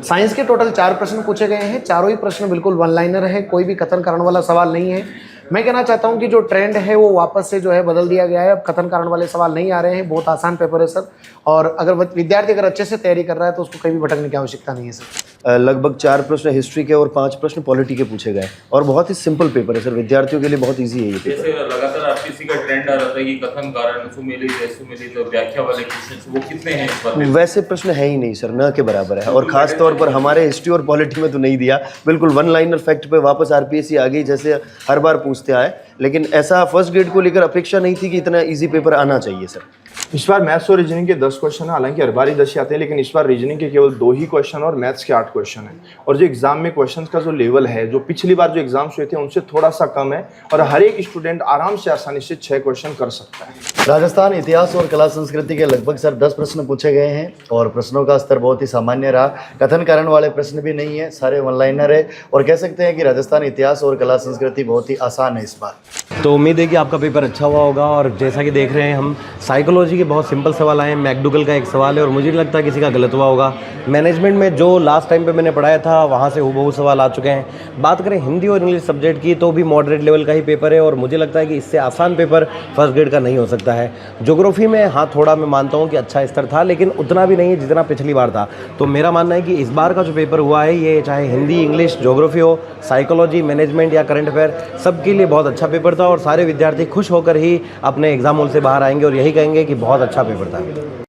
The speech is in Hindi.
साइंस के टोटल 4 प्रश्न पूछे गए हैं, चारों ही प्रश्न बिल्कुल वन लाइनर है, कोई भी कथन कारण वाला सवाल नहीं है। मैं कहना चाहता हूं कि जो ट्रेंड है वो वापस से जो है बदल दिया गया है, अब कथन कारण वाले सवाल नहीं आ रहे हैं, बहुत आसान पेपर है सर। और अगर विद्यार्थी अगर अच्छे से तैयारी कर रहा है तो उसको कहीं भी भटकने की आवश्यकता नहीं है सर। लगभग 4 प्रश्न हिस्ट्री के और 5 प्रश्न पॉलिटी के पूछे गए और बहुत ही सिंपल पेपर है सर, विद्यार्थियों के लिए बहुत ईजी है ये पेपर। जैसे लगातार आरपीसी का ट्रेंड आ रहा था कि कथन कारण सुमेलित व्याख्या वाले क्वेश्चंस, वो कितने हैं इस बार? वैसे प्रश्न है ही नहीं सर, न के बराबर है। और खास तौर पर हमारे हिस्ट्री और पॉलिटी में तो नहीं दिया, बिल्कुल वन लाइनर फैक्ट पे वापस आरपीएससी आ गई जैसे हर बार पूछते आए। लेकिन ऐसा फर्स्ट ग्रेड को लेकर अपेक्षा नहीं थी कि इतना इजी पेपर आना चाहिए सर। इस बार मैथ्स और रीजनिंग के 10 क्वेश्चन है, हालांकि हर बार ही 10 ही आते हैं, लेकिन इस बार रीजनिंग के केवल 2 ही क्वेश्चन और मैथ्स के 8 क्वेश्चन हैं। और जो एग्जाम में क्वेश्चंस का जो लेवल है, जो पिछली बार जो एग्जाम्स हुए थे उनसे थोड़ा सा कम है, और हर एक स्टूडेंट आराम से आसानी से 6 क्वेश्चन कर सकता है। राजस्थान इतिहास और कला संस्कृति के लगभग सर 10 प्रश्न पूछे गए हैं और प्रश्नों का स्तर बहुत ही सामान्य रहा। कथन कारण वाले प्रश्न भी नहीं है, सारे वन लाइनर है और कह सकते हैं कि राजस्थान इतिहास और कला संस्कृति बहुत ही आसान है इस बार। तो उम्मीद है कि आपका पेपर अच्छा हुआ होगा। और जैसा कि देख रहे हैं हम, साइकोलॉजी के बहुत सिंपल सवाल आए हैं, मैकडूगल का एक सवाल है और मुझे नहीं लगता किसी का गलत हुआ होगा। मैनेजमेंट में जो लास्ट टाइम पे मैंने पढ़ाया था वहाँ से हूबहू सवाल आ चुके हैं। बात करें हिंदी और इंग्लिश सब्जेक्ट की तो भी मॉडरेट लेवल का ही पेपर है और मुझे लगता है कि इससे आसान पेपर फर्स्ट ग्रेड का नहीं हो सकता है। ज्योग्राफी में हाँ थोड़ा मैं मानता हूँ कि अच्छा स्तर था, लेकिन उतना भी नहीं है जितना पिछली बार था। तो मेरा मानना है कि इस बार का जो पेपर हुआ है ये चाहे हिंदी, इंग्लिश, ज्योग्राफी हो, साइकोलॉजी, मैनेजमेंट या करंट अफेयर, सबके लिए बहुत अच्छा पेपर था और सारे विद्यार्थी खुश होकर ही अपने एग्जाम हॉल से बाहर आएंगे और यही कहेंगे कि बहुत अच्छा पेपर था।